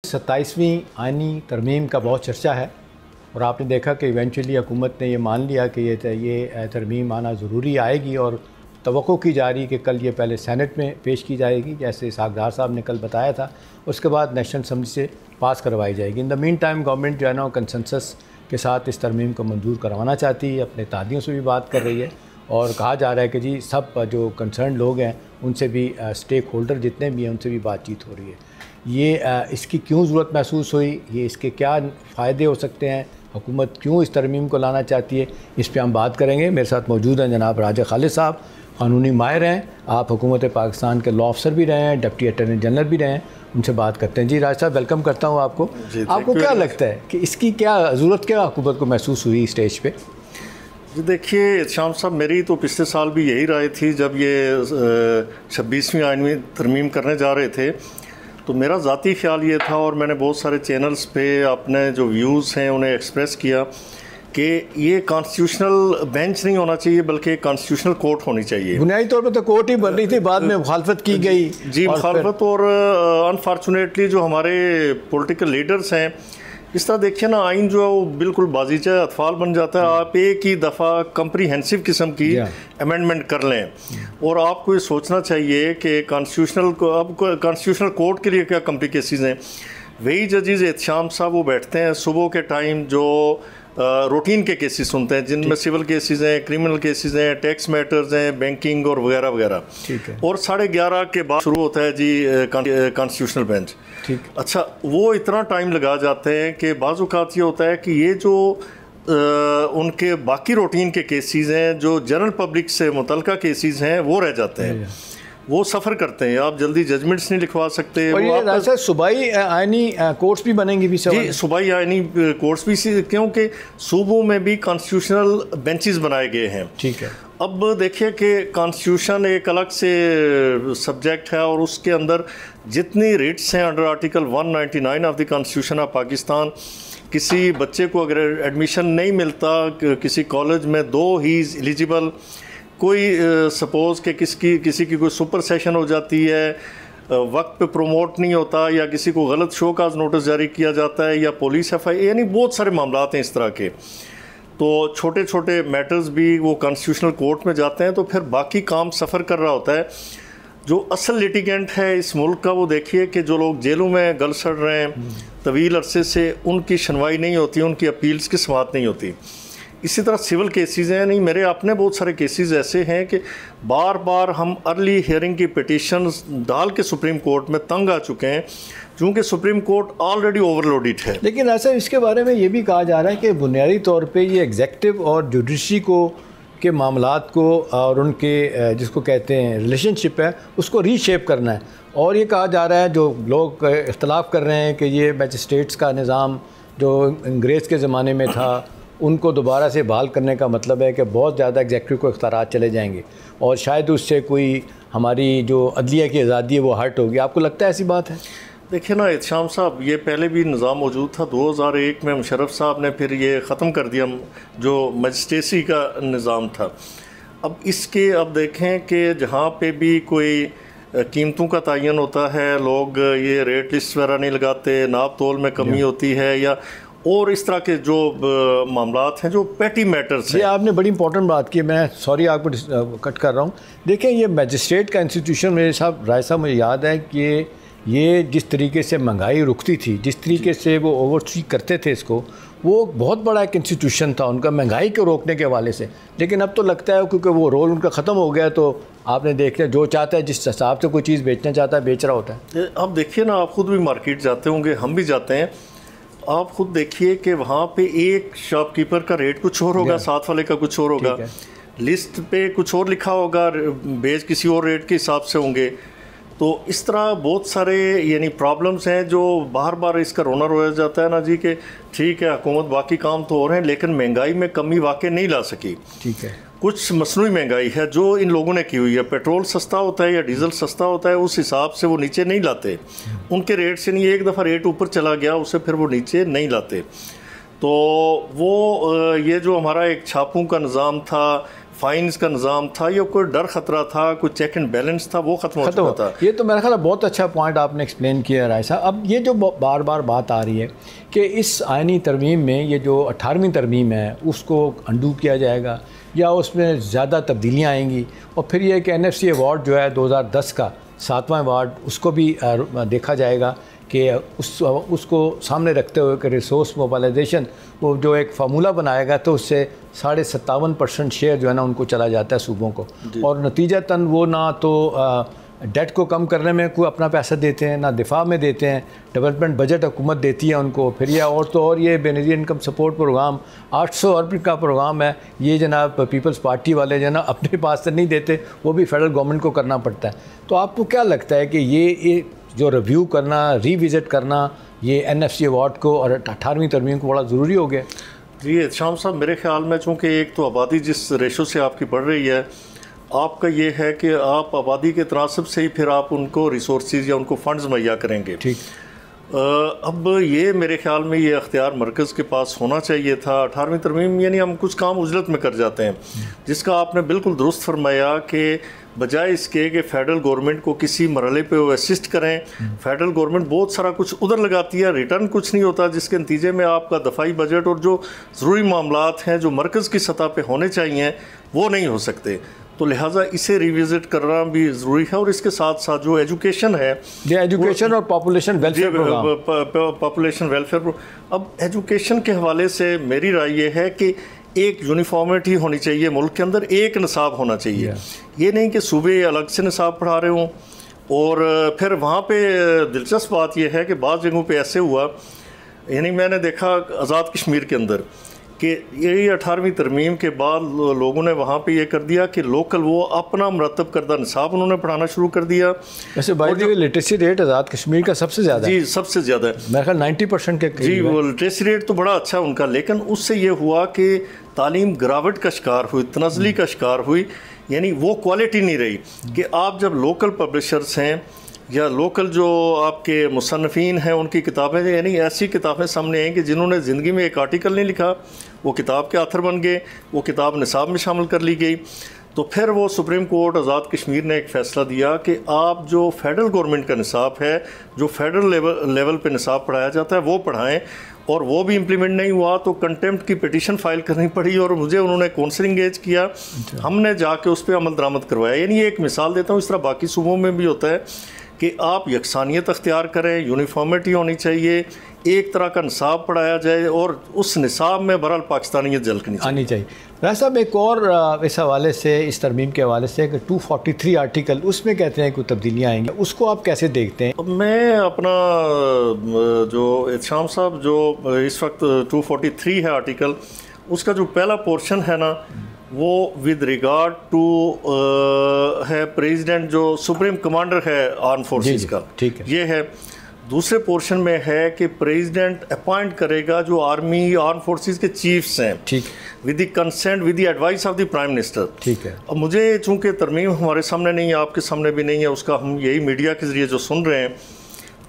27वीं आइनी तरमीम का बहुत चर्चा है और आपने देखा कि इवेंचुअली हुकूमत ने ये मान लिया कि ये तरमीम आना ज़रूरी आएगी और तवक्को की जा रही कि कल ये पहले सेनेट में पेश की जाएगी, जैसे इसहाक़ साहब ने कल बताया था। उसके बाद नेशनल असम्बली से पास करवाई जाएगी। In the mean time government जो है ना कंसेंसस के साथ इस तरमीम को मंजूर करवाना चाहती है, अपने तादियों से भी बात कर रही है और कहा जा रहा है कि जी सब जो कंसर्न लोग हैं उनसे भी, स्टेक होल्डर जितने भी हैं उनसे भी बातचीत हो रही है। ये इसकी क्यों ज़रूरत महसूस हुई, ये इसके क्या फ़ायदे हो सकते हैं, हुकूमत क्यों इस तरमीम को लाना चाहती है, इस पर हम बात करेंगे। मेरे साथ मौजूद हैं जनाब राजा खालिद साहब, कानूनी माहिर हैं, आप हुकूमत पाकिस्तान के लॉ अफसर भी रहे हैं, डिप्टी अटॉर्नी जनरल भी रहे हैं, उनसे बात करते हैं। जी राजा साहब, वेलकम करता हूँ आपको। आपको क्या लगता है कि इसकी क्या ज़रूरत क्या हुकूमत को महसूस हुई स्टेज पे? जी देखिए शाम साहब, मेरी तो पिछले साल भी यही राय थी जब ये 26वीं आइनी तरमीम करने जा रहे थे, तो मेरा ज़ाती ख्याल ये था और मैंने बहुत सारे चैनल्स पे अपने जो व्यूज़ हैं उन्हें एक्सप्रेस किया कि ये कॉन्स्टिट्यूशनल बेंच नहीं होना चाहिए बल्कि कॉन्स्टिट्यूशनल कोर्ट होनी चाहिए। बुनियादी तौर पर तो कोर्ट ही बन रही थी, बाद में मुखालफत की गई। जी मुखालफत और अनफॉर्चुनेटली जो हमारे पॉलिटिकल लीडर्स हैं, इस तरह देखिए ना आइन जो है वो बिल्कुल बाजीचा अतफाल बन जाता है। आप एक ही दफ़ा कम्प्रीहेंसिव किस्म की अमेंडमेंट कर लें और आपको ये सोचना चाहिए कि कॉन्स्टिट्यूशनल कोर्ट के लिए क्या कॉम्प्लिकेशंस हैं। वही जजेस एहतशाम साहब वो बैठते हैं सुबह के टाइम जो रूटीन के केसेस सुनते हैं, जिनमें सिविल केसेस हैं, क्रिमिनल केसेस हैं, टैक्स मैटर्स हैं, बैंकिंग और वगैरह वगैरह। ठीक है। और 11:30 के बाद शुरू होता है जी कॉन्स्टिट्यूशनल बेंच। ठीक। अच्छा, वो इतना टाइम लगा जाते हैं कि बाज़ औक़ात ये होता है कि ये जो उनके बाकी रूटीन के केसेस हैं, जो जनरल पब्लिक से मुतल्लिक़ा केसेस हैं, वो रह जाते हैं, वो सफ़र करते हैं। आप जल्दी जजमेंट्स नहीं लिखवा सकते। और ये सूबाई आइनी कोर्ट्स भी बनेंगी भी जी, सूबाई आइनी कोर्ट्स भी, क्योंकि सूबों में भी कॉन्स्टिट्यूशनल बेंचेस बनाए गए हैं। ठीक है। अब देखिए कि कॉन्स्टिट्यूशन एक अलग से सब्जेक्ट है और उसके अंदर जितनी रिट्स हैं under article 199 of the constitution of Pakistan, किसी बच्चे को अगर एडमिशन नहीं मिलता किसी कॉलेज में, दो ही इज़ एलिजिबल, कोई सपोज़ कि किसी की कोई सुपर सेशन हो जाती है, वक्त पे प्रमोट नहीं होता, या किसी को गलत शोकाज नोटिस जारी किया जाता है, या पुलिस FI, यानी बहुत सारे मामलात हैं इस तरह के। तो छोटे छोटे मैटर्स भी वो कॉन्स्टिट्यूशनल कोर्ट में जाते हैं, तो फिर बाकी काम सफ़र कर रहा होता है। जो असल लिटिगेंट है इस मुल्क का, वो देखिए कि जो लोग जेलों में गल सड़ रहे हैं तवील अरसे से, उनकी सुनवाई नहीं होती, उनकी अपील्स की समाअत नहीं होती। इसी तरह सिविल केसेस हैं, नहीं मेरे अपने बहुत सारे केसेस ऐसे हैं कि बार बार हम अर्ली हियरिंग की पिटीशंस डाल के सुप्रीम कोर्ट में तंग आ चुके हैं, क्योंकि सुप्रीम कोर्ट ऑलरेडी ओवरलोडेड है। लेकिन ऐसा इसके बारे में ये भी कहा जा रहा है कि बुनियादी तौर पे ये एग्जेक्टिव और जुडिशरी को के मामलात को और उनके जिसको कहते हैं रिलेशनशिप है उसको रीशेप करना है। और ये कहा जा रहा है, जो लोग इख्तलाफ कर रहे हैं कि ये मैजिस्ट्रेट्स का निज़ाम जो अंग्रेज़ के ज़माने में था उनको दोबारा से बहाल करने का मतलब है कि बहुत ज़्यादा एग्जेक्टिव को इख्तियारात चले जाएंगे और शायद उससे कोई हमारी जो अदलिया की आज़ादी है वो हर्ट होगी। आपको लगता है ऐसी बात है? देखिए ना एहतशाम साहब, ये पहले भी निज़ाम मौजूद था। 2001 में मुशर्रफ साहब ने फिर ये ख़त्म कर दिया जो मजिस्ट्रेसी का निज़ाम था। अब अब देखें कि जहाँ पे भी कोई कीमतों का तयन होता है, लोग ये रेट लिस्ट वगैरह नहीं लगाते, नाप तोल में कमी होती है, या और इस तरह के जो मामलात हैं जो पेटी मैटर्स हैं। ये आपने बड़ी इंपॉर्टेंट बात की, मैं सॉरी आपको कट कर रहा हूँ। देखें ये मैजिस्ट्रेट का इंस्टीट्यूशन मेरे साहब राय साहब मुझे याद है कि ये जिस तरीके से महंगाई रुकती थी, जिस तरीके से वो ओवरसी करते थे इसको, वो बहुत बड़ा एक इंस्टीट्यूशन था उनका महंगाई को रोकने के हवाले से। लेकिन अब तो लगता है क्योंकि वो रोल उनका ख़त्म हो गया, तो आपने देख लिया जो चाहता है जिस हिसाब से कोई चीज़ बेचना चाहता है बेच रहा होता है। अब देखिए ना, आप ख़ुद भी मार्केट जाते होंगे, हम भी जाते हैं, आप खुद देखिए कि वहाँ पे एक शॉपकीपर का रेट कुछ और होगा, साथ वाले का कुछ और होगा, लिस्ट पे कुछ और लिखा होगा, बेच किसी और रेट के हिसाब से होंगे। तो इस तरह बहुत सारे यानी प्रॉब्लम्स हैं जो बार बार इसका रोना रोया जाता है ना जी कि ठीक है हुकूमत बाकी काम तो हो रहे हैं लेकिन महंगाई में कमी वाकई नहीं ला सकी। ठीक है, कुछ मसनूई महंगाई है जो इन लोगों ने की हुई है। पेट्रोल सस्ता होता है या डीजल सस्ता होता है, उस हिसाब से वो नीचे नहीं लाते उनके रेट से। नहीं, एक दफ़ा रेट ऊपर चला गया उसे फिर वो नीचे नहीं लाते। तो वो ये जो हमारा एक छापों का निज़ाम था, फाइन्स का निज़ाम था या कोई डर ख़तरा था, कोई चेक एंड बैलेंस था, वो ख़त्म हो चुका था। ये तो मेरा ख्याल है बहुत अच्छा पॉइंट आपने एक्सप्लेन किया राय साहब। अब ये जो बार बार बात आ रही है कि इस आइनी तरमीम में ये जो 18वीं तरमीम है उसको अंडू किया जाएगा या उसमें ज़्यादा तब्दीलियाँ आएंगी, और फिर ये कि NFC अवार्ड जो है 2010 का 7वां अवार्ड उसको भी देखा जाएगा कि उसको सामने रखते हुए कि रिसोर्स मोबालाइजेशन वो जो एक फार्मूला बनाएगा तो उससे 57.5% शेयर जो है ना उनको चला जाता है सूबों को, और नतीजतन वो ना तो डेट को कम करने में कोई अपना पैसा देते हैं ना दिफा में देते हैं। डेवलपमेंट बजट हुकूमत देती है उनको, फिर ये और तो और ये बेनज़ीर इनकम सपोर्ट प्रोग्राम 800 अरब का प्रोग्राम है, ये जनाब पीपल्स पार्टी वाले जो ना अपने पास से नहीं देते, वो भी फेडरल गवर्नमेंट को करना पड़ता है। तो आपको क्या लगता है कि ये जो रिव्यू करना, रिविज़िट करना ये NFC अवार्ड को और 18वीं तरमीम को बड़ा ज़रूरी हो गया? जी एहतशाम साहब, मेरे ख्याल में चूँकि एक तो आबादी जिस रेशो से आपकी बढ़ रही है, आपका ये है कि आप आबादी के तनासब से ही फिर आप उनको रिसोर्सेज या उनको फंड्स मुहैया करेंगे। ठीक। अब ये मेरे ख्याल में ये अख्तियार मरकज़ के पास होना चाहिए था। 18वीं तरमीम यानी हम कुछ काम उजलत में कर जाते हैं, जिसका आपने बिल्कुल दुरुस्त फरमाया कि बजाय इसके कि फ़ेडरल गवर्नमेंट को किसी मरहले पे वो असिस्ट करें, फ़ेडरल गवर्नमेंट बहुत सारा कुछ उधर लगाती है, रिटर्न कुछ नहीं होता, जिसके नतीजे में आपका दफाई बजट और जो ज़रूरी मामलात हैं जो मरकज़ की सतह पे होने चाहिए वो नहीं हो सकते। तो लिहाजा इसे रिविज़िट करना भी ज़रूरी है, और इसके साथ साथ जो एजुकेशन है, ये एजुकेशन और population welfare program, population welfare. अब एजुकेशन के हवाले से मेरी राय ये है कि एक यूनिफॉर्मिटी होनी चाहिए मुल्क के अंदर, एक निसाब होना चाहिए। ये नहीं कि सूबे अलग से निसाब पढ़ा रहे हों। और फिर वहाँ पे दिलचस्प बात यह है कि बाज़ जगहों पे ऐसे हुआ, यानी मैंने देखा आज़ाद कश्मीर के अंदर कि यही 18वीं तरमीम के बाद लोगों ने वहाँ पे ये कर दिया कि लोकल वो अपना मरतब करदा निसाब उन्होंने पढ़ाना शुरू कर दिया। वैसे by the way literacy rate Azad Kashmir का सबसे ज़्यादा है। जी सबसे ज़्यादा है, मेरे ख्याल 90% के जी वो लिटरेसी रेट तो बड़ा अच्छा है उनका। लेकिन उससे ये हुआ कि तालीम गिरावट का शिकार हुई, तनज़ली का शिकार हुई, यानी वो क्वालिटी नहीं रही कि आप जब लोकल पब्लिशर्स हैं या लोकल जो आपके मुसन्निफ़ीन हैं उनकी किताबें, यानी ऐसी किताबें सामने आएँ कि जिन्होंने ज़िंदगी में एक आर्टिकल नहीं लिखा, वो किताब के आथर बन गए, वो किताब निसाब में शामिल कर ली गई। तो फिर वो सुप्रीम कोर्ट आज़ाद कश्मीर ने एक फ़ैसला दिया कि आप जो फेडरल गवर्नमेंट का निसाब है, जो फेडरल लेवल पे निसाब पढ़ाया जाता है वो पढ़ाएं। और वो भी इम्प्लीमेंट नहीं हुआ तो कंटेम्प्ट की पिटीशन फाइल करनी पड़ी, और मुझे उन्होंने कौंसिल इंगेज किया, हमने जाके उस पर अमल दरामद करवाया। यानी एक मिसाल देता हूँ, इस तरह बाकी सूबों में भी होता है कि आप यकसानियत अख्तियार करें, यूनिफॉर्मिटी होनी चाहिए, एक तरह का निसाब पढ़ाया जाए, और उस निसाब में बहरहाल पाकिस्तानियत झलकनी आनी चाहिए। राय साहब एक और इस हवाले से, इस तरमीम के हवाले से कि 243 आर्टिकल उसमें कहते हैं कुछ तब्दीलियाँ आएंगी, उसको आप कैसे देखते हैं? मैं अपना जो एहतशाम साहब जो इस वक्त 243 है आर्टिकल, उसका जो पहला पोर्शन है ना वो विद रिगार्ड टू है प्रेसिडेंट जो सुप्रीम कमांडर है आर्म फोर्सेस का, ठीक है, ये है। दूसरे पोर्शन में है कि प्रेसिडेंट अपॉइंट करेगा जो आर्मी आर्म फोर्सेस के चीफ्स हैं, ठीक, with the consent with the advice of the prime minister, ठीक है। अब मुझे चूंकि तरमीम हमारे सामने नहीं है, आपके सामने भी नहीं है, उसका हम यही मीडिया के ज़रिए जो सुन रहे हैं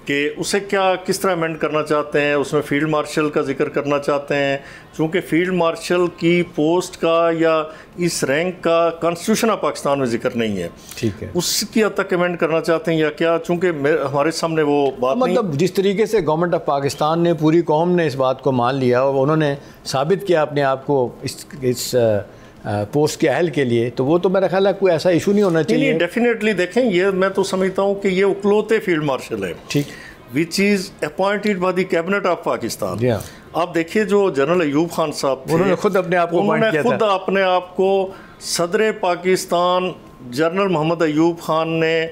कि उसे क्या किस तरह अमेंड करना चाहते हैं, उसमें फील्ड मार्शल का जिक्र करना चाहते हैं, चूँकि फील्ड मार्शल की पोस्ट का या इस रैंक का कॉन्स्टिट्यूशन ऑफ पाकिस्तान में जिक्र नहीं है, ठीक है, उसकी हद तक अमेंड करना चाहते हैं या क्या? चूँकि हमारे सामने वो बात मतलब जिस तरीके से गवर्नमेंट ऑफ पाकिस्तान ने, पूरी कौम ने इस बात को मान लिया और उन्होंने साबित किया अपने आप को इस पोस्ट के अहल के लिए, तो वो तो मेरा ख्याल है कोई ऐसा इशू नहीं होना चाहिए। डेफिनेटली देखें, ये मैं तो समझता हूँ कि ये उकलौते फील्ड मार्शल है, ठीक, which is appointed by the cabinet of Pakistan. आप देखिए जो जनरल अयूब खान साहब थे, उन्होंने खुद अपने आप को अपने आप को सदर पाकिस्तान जनरल मोहम्मद अयूब खान ने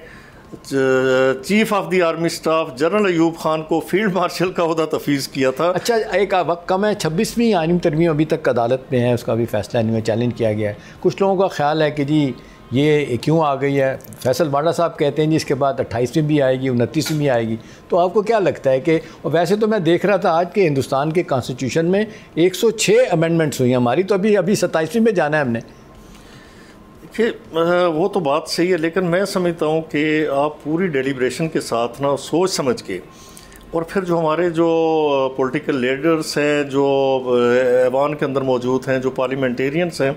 chief of the army staff general Ayub Khan को फील्ड मार्शल का ओहदा तफवीज़ किया था। अच्छा, एक वक्त कम है, 26वीं आइनी तरमीम अभी तक अदालत में है, उसका भी फैसला इनमें चैलेंज किया गया है। कुछ लोगों का ख्याल है कि जी ये क्यों आ गई है, फैसल बाडा साहब कहते हैं जी इसके बाद 28वीं भी आएगी, 29वीं भी आएगी। तो आपको क्या लगता है कि, और वैसे तो मैं देख रहा था आज के हिंदुस्तान के कॉन्स्टिट्यूशन में 106 अमेंडमेंट्स हुई, हमारी तो अभी 27वीं में जाना है हमने। वो तो बात सही है, लेकिन मैं समझता हूँ कि आप पूरी डेलिब्रेशन के साथ ना सोच समझ के, और फिर जो हमारे जो पॉलिटिकल लीडर्स हैं जो ऐवान के अंदर मौजूद हैं, जो पार्लियामेंटेरियंस हैं,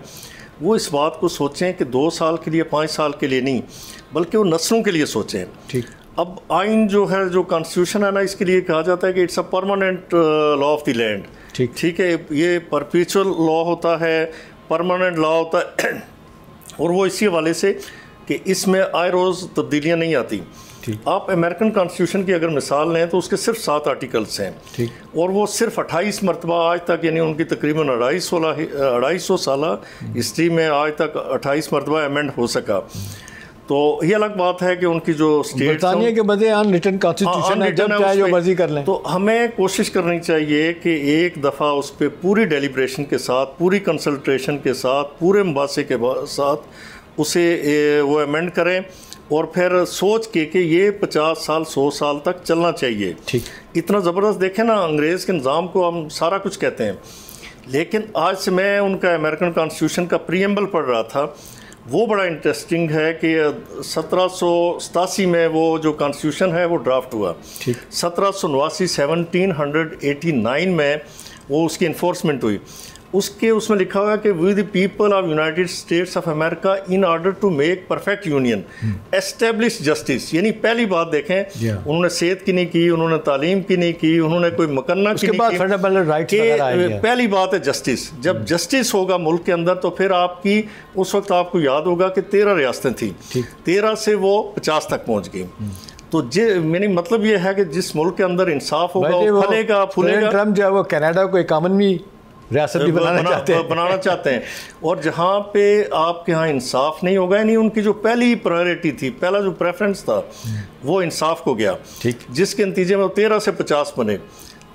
वो इस बात को सोचें कि 2 साल के लिए 5 साल के लिए नहीं, बल्कि वो नस्लों के लिए सोचें। ठीक। अब आइन जो है, जो कॉन्स्टिट्यूशन है ना, इसके लिए कहा जाता है कि it's a permanent law of the land. ठीक है, ये परपेचुअल लॉ होता है, परमानेंट लॉ होता है और वो इसी हवाले से कि इसमें आए रोज़ तब्दीलियाँ नहीं आती। आप अमेरिकन कॉन्स्टिट्यूशन की अगर मिसाल लें तो उसके सिर्फ 7 आर्टिकल्स हैं और वो सिर्फ 28 मरतबा आज तक, यानी उनकी तकरीबन 250 साल हिस्ट्री में आज तक 28 मरतबा अमेंड हो सका। तो ये अलग बात है कि उनकी जो स्टेट के बदले अनरिटन कॉन्स्टिट्यूशन है, जब चाहे जो मर्जी कर लें। तो हमें कोशिश करनी चाहिए कि एक दफ़ा उस पर पूरी डेलिब्रेशन के साथ, पूरी कंसल्ट्रेशन के साथ, पूरे मुबासे के साथ उसे वो अमेंड करें और फिर सोच के कि ये 50 साल 100 साल तक चलना चाहिए। ठीक। इतना ज़बरदस्त देखें ना, अंग्रेज़ के निज़ाम को हम सारा कुछ कहते हैं, लेकिन आज से मैं उनका अमेरिकन कॉन्स्टिट्यूशन का प्रीएम्बल पढ़ रहा था, वो बड़ा इंटरेस्टिंग है कि 1787 में वो जो कॉन्स्टिट्यूशन है वो ड्राफ्ट हुआ। 1789 1789 में वो उसकी इन्फोर्समेंट हुई। उसमें लिखा हुआ है कि we the people of United States of America in order to make perfect union establish justice. यानी पहली बात देखें, उन्होंने सेहत की नहीं की, उन्होंने तालीम की नहीं की, उन्होंने कोई मुकन्ना की नहीं की। पहली बात है जस्टिस। जब जस्टिस होगा मुल्क के अंदर तो फिर आपकी, उस वक्त आपको याद होगा कि 13 रियासतें थी, 13 से वो 50 तक पहुँच गई। तो मेरी मतलब ये है कि जिस मुल्क के अंदर इंसाफ होगा वो फलेगा फूलेगा। ट्रम्प जो है वो कनाडा को एक कॉमन रियासत भी बनाना चाहते हैं और जहाँ पे आपके यहाँ इंसाफ नहीं होगा, यानी उनकी जो पहली प्रायोरिटी थी, पहला जो प्रेफरेंस था वो इंसाफ को गया, जिसके नतीजे में 13 से 50 बने।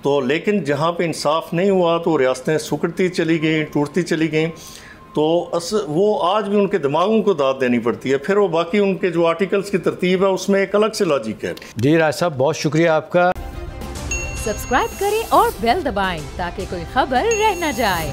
तो लेकिन जहाँ पे इंसाफ नहीं हुआ तो रियासतें सुकड़ती चली गई, टूटती चली गई। तो वो आज भी उनके दिमागों को दाद देनी पड़ती है। फिर वो बाकी उनके जो आर्टिकल्स की तरतीब है उसमें एक अलग से लॉजिक है। जी राज साहब, बहुत शुक्रिया आपका। सब्सक्राइब करें और बेल दबाएं ताकि कोई खबर रह न जाए।